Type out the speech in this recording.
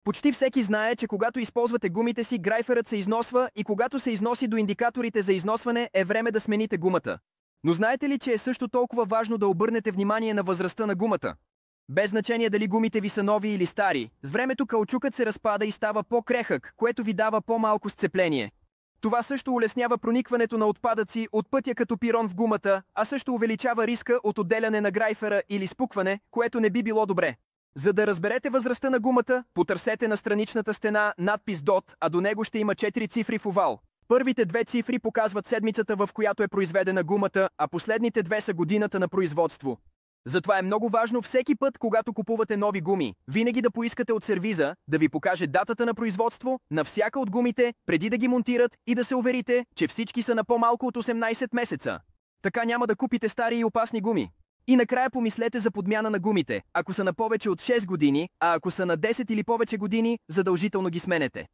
Почти всеки знае, че когато използвате гумите си, грайферът се износва и когато се износи до индикаторите за износване, е време да смените гумата. Но знаете ли, че е също толкова важно да обърнете внимание на възрастта на гумата? Без значение дали гумите ви са нови или стари, с времето каучукът се разпада и става по-крехък, което ви дава по-малко сцепление. Това също улеснява проникването на отпадъци от пътя като пирон в гумата, а също увеличава риска от отделяне на грайфера или спукване, което не би било добре. За да разберете възрастта на гумата, потърсете на страничната стена надпис DOT, а до него ще има 4 цифри в овал. Първите 2 цифри показват седмицата, в която е произведена гумата, а последните 2 са годината на производство. Затова е много важно всеки път, когато купувате нови гуми, винаги да поискате от сервиза да ви покаже датата на производство на всяка от гумите, преди да ги монтират и да се уверите, че всички са на по-малко от 18 месеца. Така няма да купите стари и опасни гуми. И накрая помислете за подмяна на гумите, ако са на повече от 6 години, а ако са на 10 или повече години, задължително ги сменете.